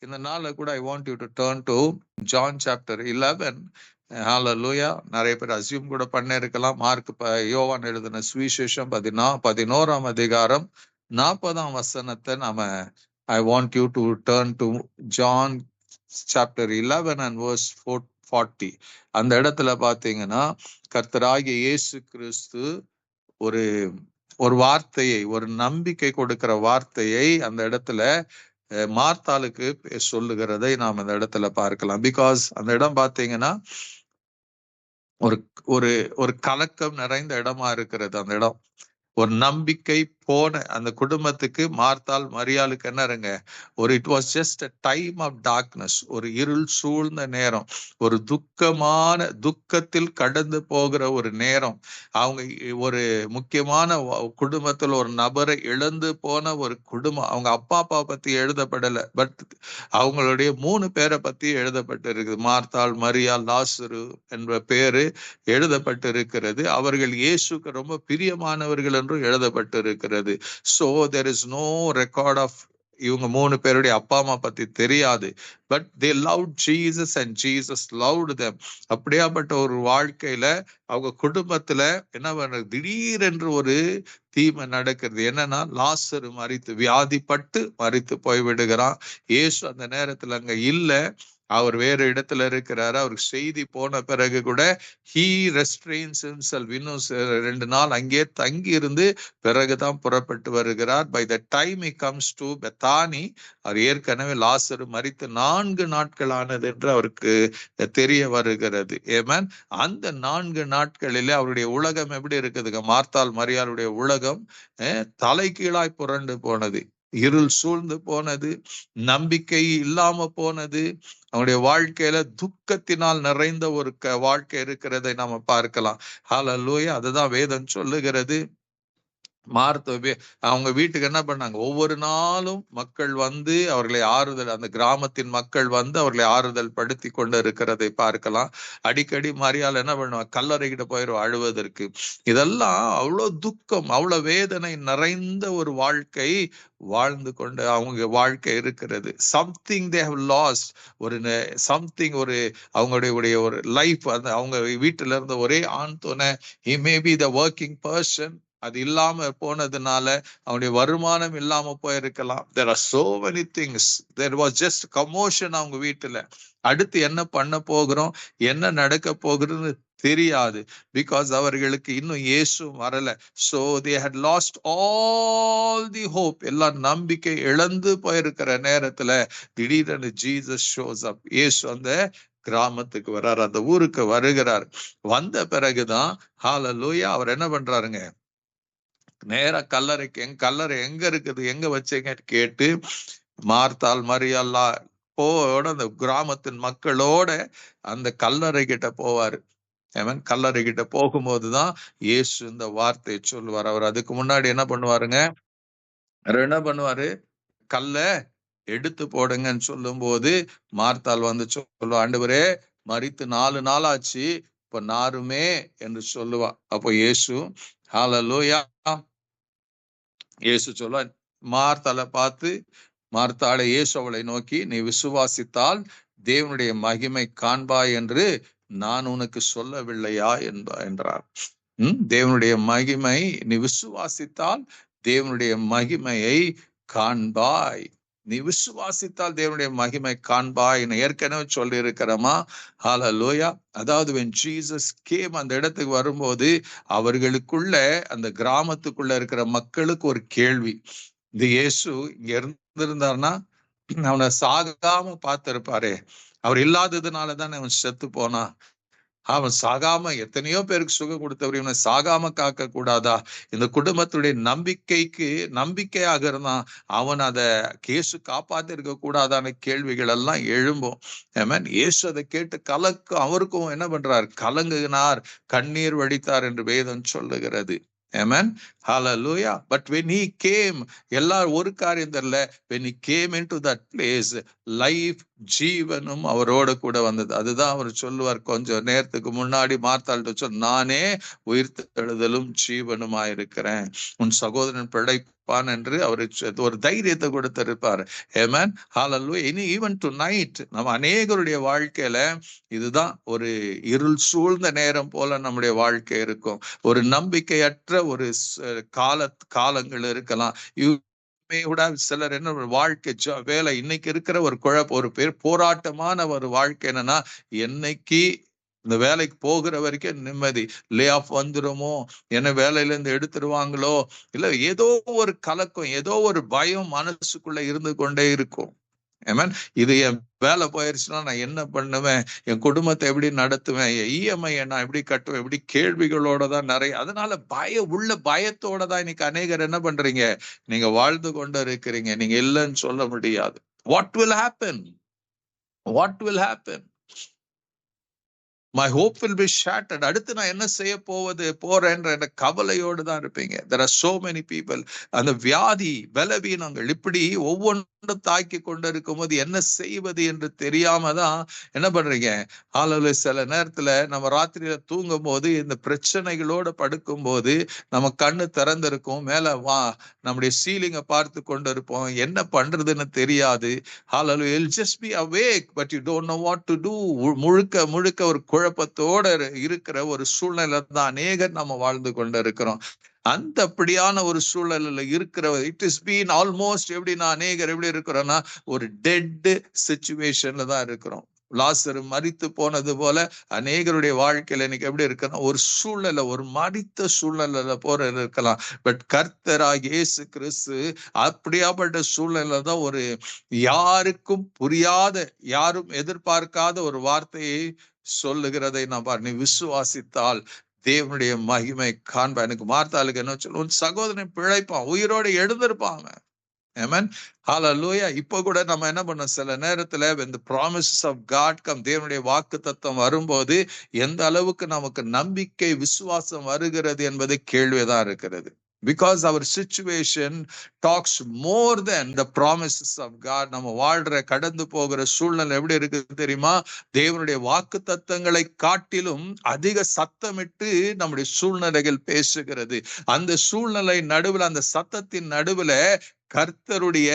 இந்த நாள்ல கூட I want you to turn to John chapter 11. ஹalleluya. நிறைய பேர் அசியூம் கூட பண்ண இருக்கலாம். யோவான் எழுதின சுவிசேஷம் 11ஆம் அதிகாரம் 40ஆம் வசனத்தை நாம I want you to turn to John chapter 11 and verse 40. அந்த இடத்துல பாத்தீங்கன்னா கர்த்தராகிய இயேசு கிறிஸ்து ஒரு ஒரு வார்த்தையை, ஒரு நம்பிக்கை கொடுக்கிற வார்த்தையை அந்த இடத்துல மார்த்தாளுக்கு சொல்லுகிறதை நாம் அந்த இடத்துல பார்க்கலாம். பிகாஸ் அந்த இடம் பாத்தீங்கன்னா ஒரு ஒரு ஒரு கலக்கம் நிறைந்த இடமா இருக்கிறது. அந்த இடம் ஒரு நம்பிக்கை போன அந்த குடும்பத்துக்கு மார்த்தாள் மரியாளுக்கு என்ன இருங்க, ஒரு it was just a time of darkness, ஒரு இருள் சூழ்ந்த நேரம், ஒரு துக்கத்தில் கடந்து போகிற ஒரு நேரம். அவங்க ஒரு முக்கியமான குடும்பத்தில் ஒரு நபரை இழந்து போன ஒரு குடும்பம். அவங்க அப்பா பத்தி எழுதப்படலை, பட் அவங்களுடைய 3 பேரை பத்தி எழுதப்பட்டு இருக்குது. மார்த்தாள், மரியாள், லாசரு என்ற பேரு எழுதப்பட்டு இருக்கிறது. அவர்கள் இயேசுக்கு ரொம்ப பிரியமானவர்கள் என்றும் எழுதப்பட்டு இருக்கிறது. So there is no record of இவங்க 3 பேருடைய அப்பா அம்மா பத்தி தெரியாது. But they loved Jesus and Jesus loved them. அப்படியாப்பட்ட ஒரு வாழ்க்கையில அவங்க குடும்பத்துல என்ன பண்றது, திடீரென்று ஒரு தீமை நடக்கிறது. என்னன்னா லாசரு வியாதிப்பட்டு மரித்து போய்விடுகிறான். இயேசு அந்த நேரத்துல அங்க இல்ல, அவர் வேற இடத்துல இருக்கிறாரு. அவருக்கு செய்தி போன பிறகு கூட he restrains himself. இன்னும் 2 நாள் அங்கே தங்கி இருந்து பிறகுதான் புறப்பட்டு வருகிறார். by the time he comes to Bethany, அவர் ஏற்கனவே லாசரு மரித்து 4 நாட்கள் ஆனது என்று அவருக்கு தெரிய வருகிறது. ஏமேன். அந்த 4 நாட்களிலே அவருடைய உலகம் எப்படி இருக்குதுங்க, மார்த்தாள் மரியாளுடைய உலகம் தலைகீழாய் புரண்டு போனது, இருள் சூழ்ந்து போனது, நம்பிக்கை இல்லாம போனது. அவனுடைய வாழ்க்கையில துக்கத்தினால் நிறைந்த ஒரு வாழ்க்கை இருக்கிறதை நாம பார்க்கலாம். ஹல்லேலூயா. அதுதான் வேதம் சொல்லுகிறது. அவங்க வீட்டுக்கு என்ன பண்ணாங்க, ஒவ்வொரு நாளும் மக்கள் வந்து அவர்களை ஆறுதல், அந்த கிராமத்தின் மக்கள் வந்து அவர்களை ஆறுதல் படுத்தி கொண்டு இருக்கிறதை பார்க்கலாம். அடிக்கடி மரியாள் என்ன பண்ணுவாங்க, கல்லறைகிட்ட போயிடும் அழுவதற்கு. இதெல்லாம் அவ்வளவு துக்கம், அவ்வளவு வேதனை நிறைந்த ஒரு வாழ்க்கை வாழ்ந்து கொண்டு அவங்க வாழ்க்கை இருக்கிறது. சம்திங் தே ஹவ் லாஸ்ட், ஒரு சம்திங், ஒரு அவங்களுடைய ஒரு லைஃப். அந்த அவங்க வீட்டுல இருந்த ஒரே ஆண் துணை, he may be the working person, அது இல்லாம போனதுனால அவனுடைய வருமானம் இல்லாம போயிருக்கலாம். there are so many things. there was just commotion அவங்க வீட்டுல. அடுத்து என்ன பண்ண போகிறோம், என்ன நடக்க போகிறதுன்னு தெரியாது. பிகாஸ் அவர்களுக்கு இன்னும் இயேசு வரல. so they had lost all the hope. எல்லா நம்பிக்கை இழந்து போயிருக்கிற நேரத்துல திடீரென்று ஜீசஸ் ஷோஸ் அப். இயேசு அந்த கிராமத்துக்கு வர்றார், அந்த ஊருக்கு வருகிறார். வந்த பிறகுதான் ஹல்லேலூயா அவர் என்ன பண்றாருங்க, நேரா கல்லறைக்கு, கல்லறை எங்க இருக்குது, எங்க வச்சீங்க கேட்டு மார்த்தாள் மரியாளா போட அந்த கிராமத்தின் மக்களோட அந்த கல்லறை கிட்ட போவாரு. கல்லறை கிட்ட போகும்போதுதான் இயேசு இந்த வார்த்தையை சொல்லுவார். அவர் அதுக்கு முன்னாடி என்ன பண்ணுவாருங்க, கல்ல எடுத்து போடுங்கன்னு சொல்லும் போது மார்த்தாள் வந்து சொல்லுவா, ஆண்டவரே மரித்து 4 நாள் ஆச்சு, இப்ப நாருமே என்று சொல்லுவா. அப்போ இயேசு ஹல்லேலூயா, இயேசு சொல்ல, மார்த்தாளை பார்த்து, மார்த்தாளை இயேசு அவளை நோக்கி, நீ விசுவாசித்தால் தேவனுடைய மகிமை காண்பாய் என்று நான் உனக்கு சொல்லவில்லையா என்றார். தேவனுடைய மகிமை, நீ விசுவாசித்தால் தேவனுடைய மகிமையை காண்பாய், நீ விசுவாசித்தால் தேவனுடைய மகிமை காண்பாய் ஏற்கனவே சொல்லி இருக்கிறமா. ஹல்லேலூயா. அதாவது when Jesus came, அந்த இடத்துக்கு வரும்போது அவர்களுக்குள்ள, அந்த கிராமத்துக்குள்ள இருக்கிற மக்களுக்கு ஒரு கேள்வி. இந்த இயேசு இங்க இருந்திருந்தார்னா அவனை சாகாம பார்த்திருப்பாரே, அவர் இல்லாததுனாலதான் அவன் செத்து போனா. அவன் சாகாம எத்தனையோ பேருக்கு சுகம் கொடுத்தவர், இவனை சாகாம காக்க கூடாதா? இந்த குடும்பத்துடைய நம்பிக்கையாக இருந்தான், அவன் அதை கேசு காப்பாத்தி இருக்க கூடாதான கேள்விகள் எல்லாம் எழும்பும். ஆமென். இயேசு அதை கேட்டு அவருக்கும் என்ன பண்றார், கலங்குனார், கண்ணீர் வடித்தார் என்று வேதம் சொல்லுகிறது. Amen. Hallelujah. But when he came, எல்லாரும் ஒரு காரியம் தெரியல, when he came into that place, life ஜீவனும் அவரோட கூட வந்தது. அதுதான் அவர் சொல்லுவார் கொஞ்சம் நேரத்துக்கு முன்னாடி மார்த்தாள்கிட்ட சொல், நானே உயிர்த்தெழுதலும் ஜீவனுமாயிருக்கிறேன், உன் சகோதரன் பிழைப்பான் என்று அவருக்கு ஒரு தைரியத்தை கொடுத்திருப்பார். ஆமென், ஹல்லேலூயா. இனி ஈவன் டு நைட் நம்ம அநேகருடைய வாழ்க்கையில இதுதான் ஒரு இருள் சூழ்ந்த நேரம் போல நம்முடைய வாழ்க்கை இருக்கும். ஒரு நம்பிக்கையற்ற ஒரு காலங்கள் இருக்கலாம். சிலர் என்ன வாழ்க்கை வேலை இன்னைக்கு இருக்கிற ஒரு ஒரு போராட்டமான ஒரு வாழ்க்கை என்னன்னா, என்னைக்கு இந்த வேலைக்கு போகிற வரைக்கும் நிம்மதி, லே ஆஃப் வந்துருமோ, என்ன வேலையில இருந்து எடுத்துருவாங்களோ, இல்ல ஏதோ ஒரு கலக்கம், ஏதோ ஒரு பயம் மனசுக்குள்ள இருந்து கொண்டே இருக்கும். இது என் வேலை போயிருச்சுன்னா நான் என்ன பண்ணுவேன், என் குடும்பத்தை எப்படி நடத்துவேன், என் இஎம்ஐ நான் எப்படி கட்டுவேன், எப்படி கேள்விகளோட தான் நிறைய. அதனால பயத்தோட தான் இன்னைக்கு அநேகர் என்ன பண்றீங்க, நீங்க வாழ்ந்து கொண்டு இருக்கிறீங்க. நீங்க இல்லைன்னு சொல்ல முடியாது. What will happen, what will happen, my hope will be shattered. அடுத்து நான் என்ன செய்ய போறேன்ற கவலையோடு தான் இருப்பீங்க. There are so many people. அந்த வியாதி, பலவீனங்கள் இப்படி ஒவ்வொன்றும் தாக்கி கொண்டு இருக்கும் போது என்ன செய்வது என்று தெரியாம தான் என்ன பண்றீங்க, சில நேரத்துல நம்ம ராத்திரியில தூங்கும் போது இந்த பிரச்சனைகளோட படுக்கும் போது நம்ம கண்ணு திறந்திருக்கும், மேல நம்முடைய சீலிங்க பார்த்து கொண்டு இருப்போம், என்ன பண்றதுன்னு தெரியாது. You'll just be awake but you don't know what to do. முழுக்க ஒரு குழப்பத்தோட இருக்கிற ஒரு சூழ்நிலை தான் அநேகர் நம்ம வாழ்ந்து கொண்டு இருக்கிறோம். அந்த அப்படியான ஒரு சூழலில் இருக்கிற இட் இஸ் பீன் ஆல்மோஸ்ட் எப்படின்னா அநேகர் எப்படி இருக்கிறோம்னா ஒரு டெட் சிச்சுவேஷன்ல தான் இருக்கிறோம். லாசரு மரித்து போனது போல அநேகருடைய வாழ்க்கையில இன்னைக்கு எப்படி இருக்குன்னா ஒரு சூழ்நிலை, ஒரு மரித்த சூழ்நிலையில போற இருக்கலாம். பட் கர்த்தராகிய இயேசு கிறிஸ்து அப்படியாப்பட்ட சூழ்நிலை தான் ஒரு யாருக்கும் புரியாத, யாரும் எதிர்பார்க்காத ஒரு வார்த்தையை சொல்லுகிறதை நான் நீ விசுவாசித்தால் தேவனுடைய மகிமை காண்பா. எனக்கு மார்த்தாளுக்கு என்ன சொல்ல, உன் சகோதரன் பிழைப்பான், உயிரோடு எழுந்திருப்பாங்க. ஆமென், ஹல்லேலூயா. இப்ப கூட நம்ம என்ன பண்ணோம், சில நேரத்துல when the promises of God come, தேவனுடைய வாக்குத்தத்தம் வரும்போது எந்த அளவுக்கு நமக்கு நம்பிக்கை, விசுவாசம் வருகிறது என்பது கேள்விதான் இருக்கிறது. Because our situation talks more than the promises of God. நம்ம வாழ்ற கடந்து போகிற சூழ்நிலை எப்படி இருக்குது தெரியுமா, தேவனுடைய வாக்கு தத்தங்களை காட்டிலும் அதிக சத்தமிட்டு நம்முடைய சூழ்நிலைகள் பேசுகிறது. அந்த சூழ்நிலை நடுவுல, அந்த சத்தத்தின் நடுவுல கர்த்தருடைய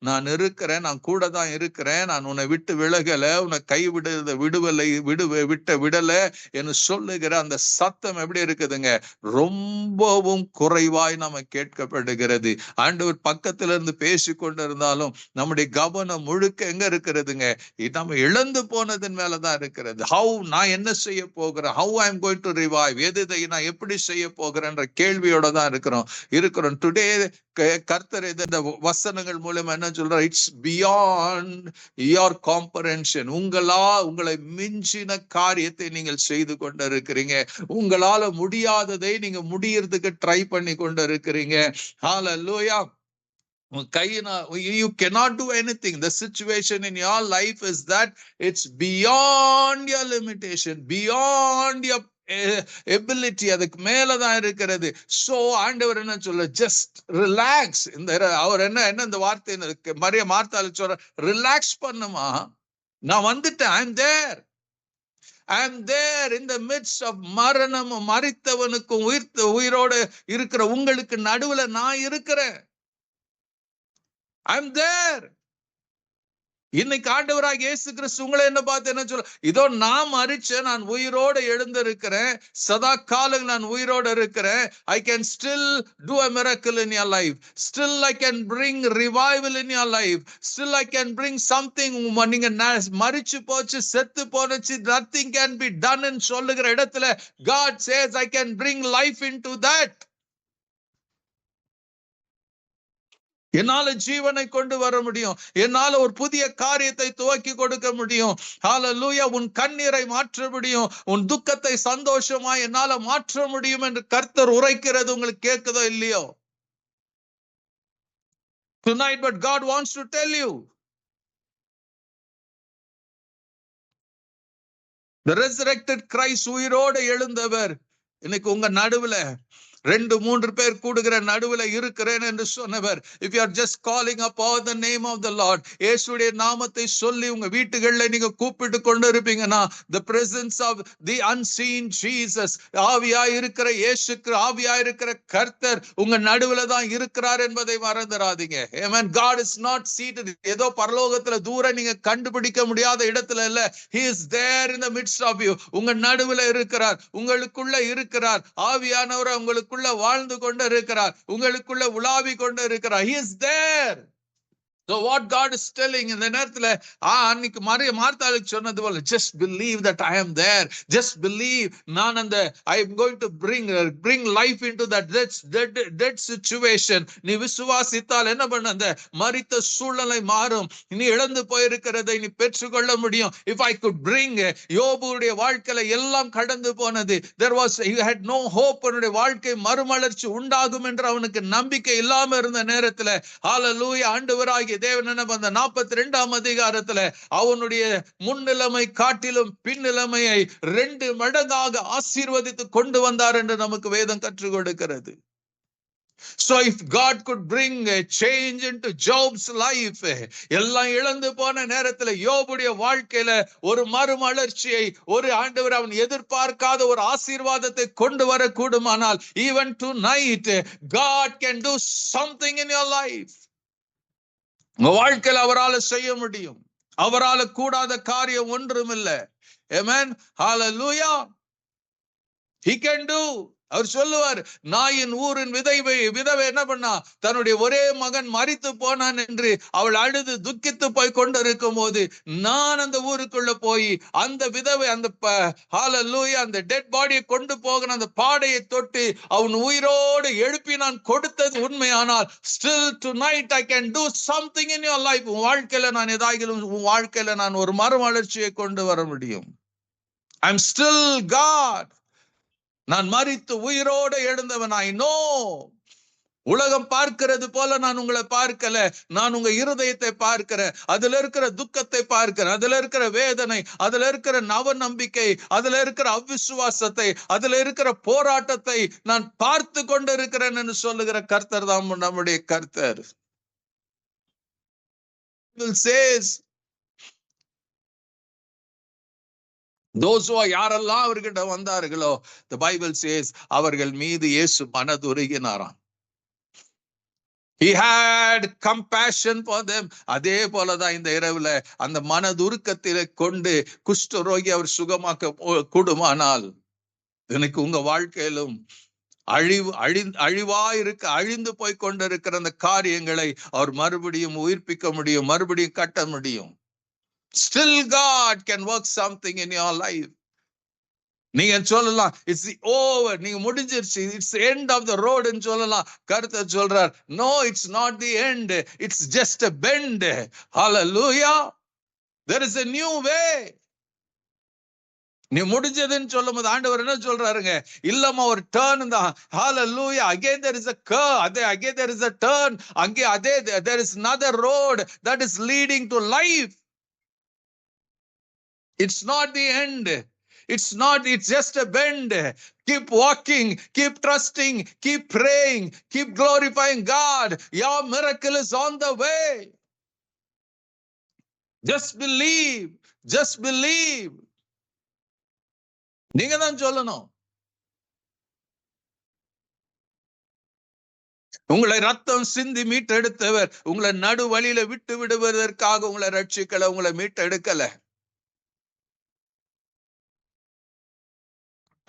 நான் இருக்கிறேன், நான் கூட தான் இருக்கிறேன், நான் உன்னை விட்டு விலகல, உன்னை விடல என்று சொல்லுகிற அந்த சத்தம் எப்படி இருக்குதுங்க, ரொம்பவும் குறைவாய் நம்ம கேட்கப்படுகிறது. ஆண்டவர் பக்கத்துல இருந்து பேசி கொண்டிருந்தாலும் நம்முடைய கவனம் முழுக்க எங்க இருக்கிறதுங்க, நம்ம இழந்து போனதன் மேலதான் இருக்கிறது. நான் என்ன செய்ய போகிறேன், how I am going to revive, எதை நான் எப்படி செய்ய போகிறேன்ற கேள்வியோட தான் இருக்கிறோம் டுடே. கர்த்தர் இந்த வசனங்கள் மூலமா என்ன சொல்றார், இட்ஸ் பியாண்ட் யுவர் காம்ப்ரஹென்ஷன். உங்களை மிஞ்சின காரியத்தை நீங்கள் செய்து கொண்டு இருக்கிறீங்க. உங்களால முடியாததை நீங்க முடியறதுக்கு ட்ரை பண்ணி கொண்டு இருக்கிறீங்க. ஹல்லேலூயா. You cannot do anything. The situation in your life is that it's beyond your limitation, beyond your ability, அதுக்கு மேலதான் இருக்கிறது. சோ ஆண்டவர் என்ன சொல்ல, ஜஸ்ட் ரிலாக்ஸ். அவர் என்ன இந்த வார்த்தை மரிய மார்த்தாள் சொல்ற, ரிலாக்ஸ் பண்ணுமா, நான் வந்துட்டேன். I am there in the midst of மரணமும் மரித்தவனுக்கும் உயிரோடு இருக்கிற உங்களுக்கு நடுவுல நான் இருக்கிறேன். I am there. இன்னைக்கு ஆண்டவராக இயேசு கிறிஸ்து உங்களை என்ன பார்த்து என்ன சொல்ல, இதோ நான் மரிச்சேன், நான் உயிரோடு எழுந்திருக்கிறேன், சதா காலம் நான் உயிரோடு இருக்கிறேன். I can still do a miracle in your life. Still I can bring revival in your life. Still I can bring something. நீங்க மரிச்சு போச்சு, செத்து போனச்சு, nothing can be done ன்னு சொல்லுகிற இடத்துல God says I can bring life into that. என்னால ஜீவனை கொண்டு வர முடியும், என்னால ஒரு புதிய காரியத்தை துவக்கி கொடுக்க முடியும். ஹல்லேலூயா. உன் கண்ணீரை மாற்ற முடியும், உன் துக்கத்தை சந்தோஷமா என்னால மாற்ற முடியும் என்று கர்த்தர் உரைக்கிறது உங்களுக்கு கேட்குதோ இல்லையோ tonight, but God wants to tell you, the resurrected Christ, உயிரோடு எழுந்தவர் இன்னைக்கு உங்க நடுவுல 2 3 பேர் கூடுகிற நடுவுல இருக்கிறேன் என்று சொன்னவர். If you are just calling upon the name of the Lord, இயேசுடைய நாமத்தை சொல்லி உங்க வீட்டுகள்ல நீங்க கூப்பிட்டு கொண்டு இருப்பீங்கன்னா, the presence of the unseen Jesus, ஆவியாய் இருக்கிற இயேசு, ஆவியாய் இருக்கிற கர்த்தர் உங்க நடுவுல தான் இருக்கிறார் என்பதை மறந்துடாதீங்க. Amen. God is not seated ஏதோ பரலோகத்துல தூர நீங்க கண்டுபிடிக்க முடியாத இடத்துல இல்ல. He is there in the midst of you. உங்க நடுவுல இருக்கிறார், உங்களுக்குள்ள இருக்கிறார். ஆவியானவர் உங்களுக்குள்ள வாழ்ந்து கொண்டு இருக்கிறார், உங்களுக்குள்ள உலாவி கொண்டு இருக்கிறார். He is there. So what God is telling in the நேரத்துல அன்னைக்கு மார்த்தாளுக்கு சொன்னது போல, just believe that I am there. Just believe நான் அந்த I am going to bring life into that dead situation. நீ விசுவாசித்தால் என்ன பண்ண, அந்த மரித்த சூழ்நிலை மாறும். நீ இழந்து போயிருக்கிறதை நீ பெற்றுக்கொள்ள முடியும். If I could bring யோபுடைய வாழ்க்கையில எல்லாம் கடந்து போனது, he had no hope. அவனுடைய வாழ்க்கை மறுமலர்ச்சி உண்டாகும் என்று அவனுக்கு நம்பிக்கை இல்லாம இருந்த நேரத்துல, ஹalleluya, ஆண்டவராகிய தேவன் என்ன பண்ண 42ஆம் அதிகாரத்துல அவனுடைய முன்னிலைமை காட்டிலும் பின்னிலைமையை 2 மடங்காக ஆசீர்வதித்து கொண்டு வந்தார் என்று நமக்கு வேதம் கற்றுக் கொடுக்கிறது. So if God could bring a change into Job's life, எல்லாம் இழந்து போன நேரத்துல யோபுடைய வாழ்க்கையில ஒரு மறுமலர்ச்சியை, ஒரு ஆண்டவர் அவன் எதிர்பார்க்காத ஒரு ஆசீர்வாதத்தை கொண்டு வர கூடுமானால், even tonight God can do something in your life. உங்க வாழ்க்கையில அவரால் செய்ய முடியும். அவரால் கூடாத காரியம் ஒன்றும் இல்லை. Amen. Hallelujah. He can do. அவர் சொல்லுவார், நாயின் ஊரின் விதவை என்ன பண்ணா, தன்னுடைய ஒரே மகன் மரித்து போனான் என்று அவள் அழுது துக்கித்து போய் கொண்டிருக்கும் போது, நான் அந்த ஊருக்குள்ள போய் அந்த விதவை, அந்த ஹalleluya, அந்த டெட் பாடியை கொண்டு போகிற அந்த பாடையை தொட்டு அவன் உயிரோடு எழுப்பி நான் கொடுத்தது உண்மையானால், still tonight I can do something in your life. உன் வாழ்க்கையில நான் ஏதாகிலும், உன் வாழ்க்கையில நான் ஒரு மறுமலர்ச்சியை கொண்டு வர முடியும். I'm still God. நான் மரித்து உயிரோடு எழுந்தவன். I know. உலகம் பார்க்கிறது போல நான் உங்களை பார்க்கல. நான் உங்க இருதயத்தை பார்க்கிறேன். அதுல இருக்கிற துக்கத்தை பார்க்கிறேன், அதுல இருக்கிற வேதனை, அதுல இருக்கிற நவ நம்பிக்கை, அதுல இருக்கிற அவிசுவாசத்தை, அதுல இருக்கிற போராட்டத்தை நான் பார்த்து கொண்டு இருக்கிறேன் என்று சொல்லுகிற கர்த்தர் தான் நம்முடைய கர்த்தர். says those who யாரெல்லாம் அவர்கிட்ட வந்தார்களோ, the Bible says அவர்கள் மீது இயேசு மனதுருகினாராம். He had compassion for them. அதே போலதான் இந்த இரவுல அந்த மனதுருக்கத்திலே கொண்டு குஷ்டரோகி அவர் சுகமாக்க கூடுமானால், எனக்கு உங்க வாழ்க்கையிலும் அழிந்து போய் கொண்டிருக்கிற அந்த காரியங்களை அவர் மறுபடியும் உயிர்ப்பிக்க முடியும், மறுபடியும் கட்ட முடியும். Still God can work something in your life. நீங்க சொல்லலாம், it's the over, நீங்க முடிஞ்சிருச்சு, it's the end of the road ன்னு சொல்லலாம். கர்த்தர் சொல்றார், no, it's not the end, it's just a bend. Hallelujah. There is a new way. நீ முடிஞ்சதுன்னு சொல்லும் போது ஆண்டவர் என்ன சொல்றாருங்க, இல்லம்மா ஒரு டர்ன் தான். Hallelujah. Again there is a curve, again there is a turn, அங்கே there is another road that is leading to life. It's not the end. It's just a bend. Keep walking, keep trusting, keep praying, keep glorifying God. Your miracle is on the way. Just believe, just believe. நீங்க தான் சொல்லணும். உங்களை ரத்தம் சிந்தி மீட்டெடுத்தவர் உங்களை நடு வழியில விட்டு விடுவதற்காக உங்களை ரட்சிக்கல, உங்களை மீட்டெடுக்கல.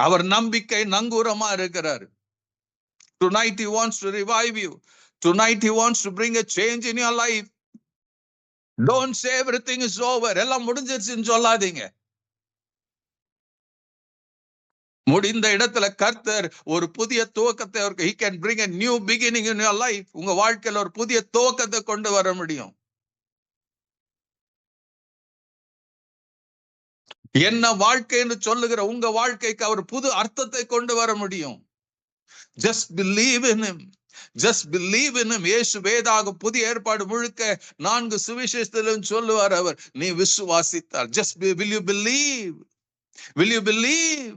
அவர் நம்பிக்கை நங்கூரமா இருக்கிறார். Tonight he wants to revive you. Tonight he wants to bring a change in your life. Don't say everything is over. எல்லாம் முடிஞ்சிருச்சுன்னு சொல்லாதீங்க. முடிந்த இடத்துல கர்த்தர் ஒரு புதிய துவக்கத்தை, he can bring a new beginning in your life. உங்க வாழ்க்கையில ஒரு புதிய துவக்கத்தை கொண்டு வர முடியும். என்ன வாழ்க்கைன்னு சொல்லுகிற உங்க வாழ்க்கைக்கு அவர் புது அர்த்தத்தை கொண்டு வர முடியும். Just believe in him. Just believe in him. இயேசு வேதாக புதிய ஏற்பாடு முழுக்க 4 சுவிசேஷத்திலும் சொல்லுவார் அவர், நீ விசுவாசித்தால். Just will you believe? Will you believe?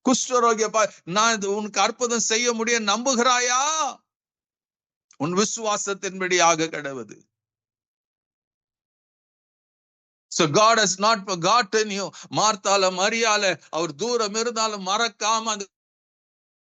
குஷ்டரோகிய நான் இது உனக்கு அற்புதம் செய்ய முடியும் நம்புகிறாயா? உன் விசுவாசத்தின்படி ஆக கடவுது. So God has not forgotten you. மார்த்தால மரியால அவர் தூரம் இருந்தாலும் மறக்காம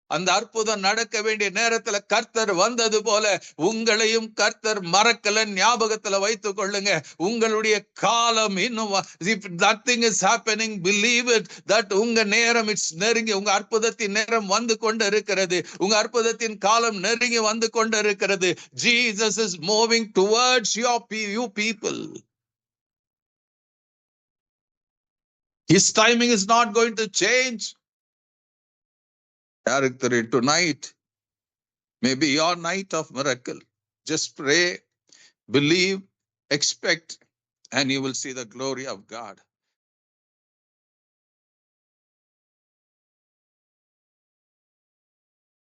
அந்த அற்புதம் நடக்க வேண்டிய நேரத்துல கர்த்தர் வந்தது போல உங்களையும் கர்த்தர் மறக்கல, ஞாபகத்துல வைத்துக் கொள்ளுங்க. உங்களுடைய காலம் இன்னும் if nothing is happening, believe it that உங்க நேரம் இட்ஸ் நெருங்கி, உங்க அற்புதத்தின் நேரம் வந்து கொண்டு இருக்கிறது. உங்க அற்புதத்தின் காலம் நெருங்கி வந்து கொண்டு இருக்கிறது. Jesus is moving towards you people. His timing is not going to change. Character tonight maybe your night of miracle. Just pray, believe, expect, and you will see the glory of God.